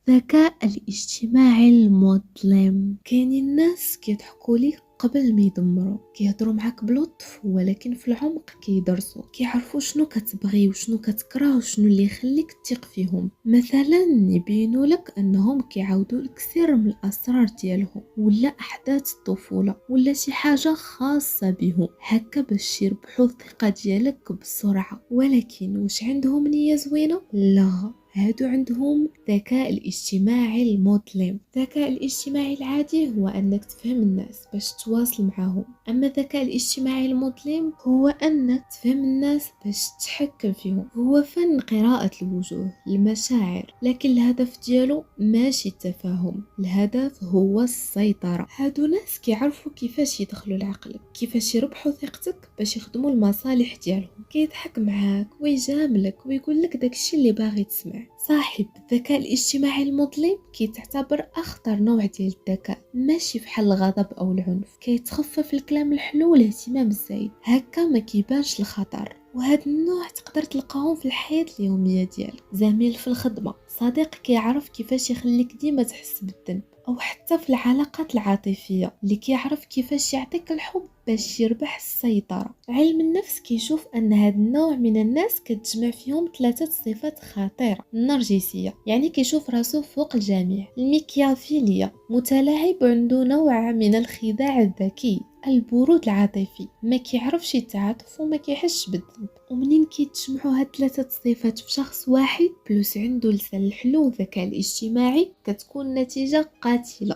الذكاء الاجتماعي المظلم. كاينين ناس كيضحكوا ليك قبل ما يدمروا، كيهضروا معاك بلطف ولكن في العمق كيدرسوا، كيعرفوا شنو كتبغي وشنو كتكره وشنو اللي يخليك تثق فيهم. مثلا يبينوا لك انهم كيعاودوا لك سر من الاسرار ديالهم ولا احداث الطفوله ولا شي حاجه خاصه بهم، هكا باش يربحوا الثقه ديالك بسرعه. ولكن واش عندهم نيه زوينه؟ لا، هادو عندهم الذكاء الاجتماعي المظلم. الذكاء الاجتماعي العادي هو انك تفهم الناس باش تواصل معهم، اما الذكاء الاجتماعي المظلم هو انك تفهم الناس باش تتحكم فيهم. هو فن قراءة الوجوه، المشاعر، لكن الهدف ديالو ماشي التفاهم، الهدف هو السيطرة. هادو ناس كيعرفوا كيفاش يدخلوا لعقلك، كيفاش يربحوا ثقتك باش يخدموا المصالح ديالهم. كيضحك معاك ويجاملك ويقول لك داكشي اللي باغي تسمع. صاحب الذكاء الاجتماعي المظلم كيتعتبر اخطر نوع ديال الذكاء، ماشي بحال الغضب او العنف، كيتخفف الكلام الحلو والاهتمام الزايد، هكا ما كيبانش الخطر. وهذا النوع تقدر تلقاهم في الحياة اليومية ديالك، زميل في الخدمة، صديق كيعرف كيفاش يخليك ديما تحس بالذنب، او حتى في العلاقات العاطفية اللي كيعرف كيفاش يعطيك الحب باش يربح السيطرة. علم النفس كيشوف ان هذا النوع من الناس كتجمع فيهم ثلاثة صفات خطيرة. النرجسية يعني كيشوف راسو فوق الجميع، الميكيافيلية متلاعب وعنده نوع من الخداع الذكي، البرود العاطفي ما كيعرفش يتعاطف وما كيحسش بالذنب. ومنين كيتجمعوا هاد ثلاثه صفات في شخص واحد بلوس عنده لسان الحلو والذكاء الاجتماعي كتكون النتيجه قاتله.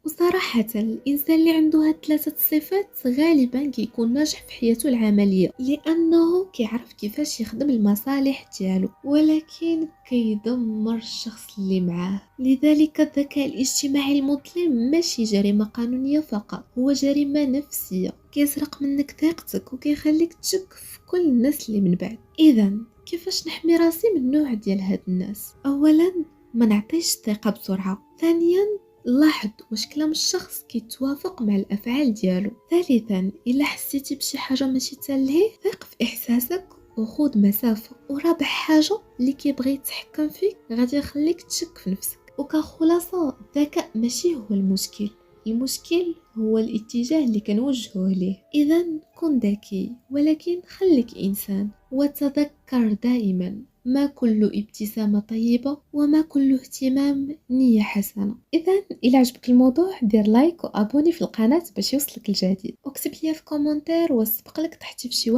وصراحة الإنسان اللي عنده هاد ثلاثة صفات غالبا كيكون ناجح في حياته العملية، لأنه كيعرف كيفاش يخدم المصالح ديالو ولكن كيدمر الشخص اللي معاه. لذلك الذكاء الاجتماعي المظلم ماشي جريمة قانونية فقط، هو جريمة نفسية، كيسرق منك ثقتك وكيخليك تشك في كل الناس اللي من بعد. إذا كيفاش نحمي راسي من نوع ديال هاد الناس؟ أولا ما نعطيش الثقة بسرعة. ثانيا لاحظ واش كلام الشخص كيتوافق مع الافعال ديالو. ثالثا الا حسيتي بشي حاجه ماشي تالهيه ثق في احساسك وخذ مسافه. ورابع حاجه اللي كيبغي يتحكم فيك غادي يخليك تشك في نفسك. وكخلاصه الذكاء ماشي هو المشكل، المشكل هو الاتجاه اللي كنوجهه ليه. اذا كن ذكي ولكن خليك انسان، وتذكر دائما ما كل ابتسامة طيبة وما كل اهتمام نية حسنة. إذا إلا عجبك الموضوع دير لايك وأبوني في القناة باش يوصلك الجديد، واكتب لي في كومنتير واسبق لك تحتي في شي واحد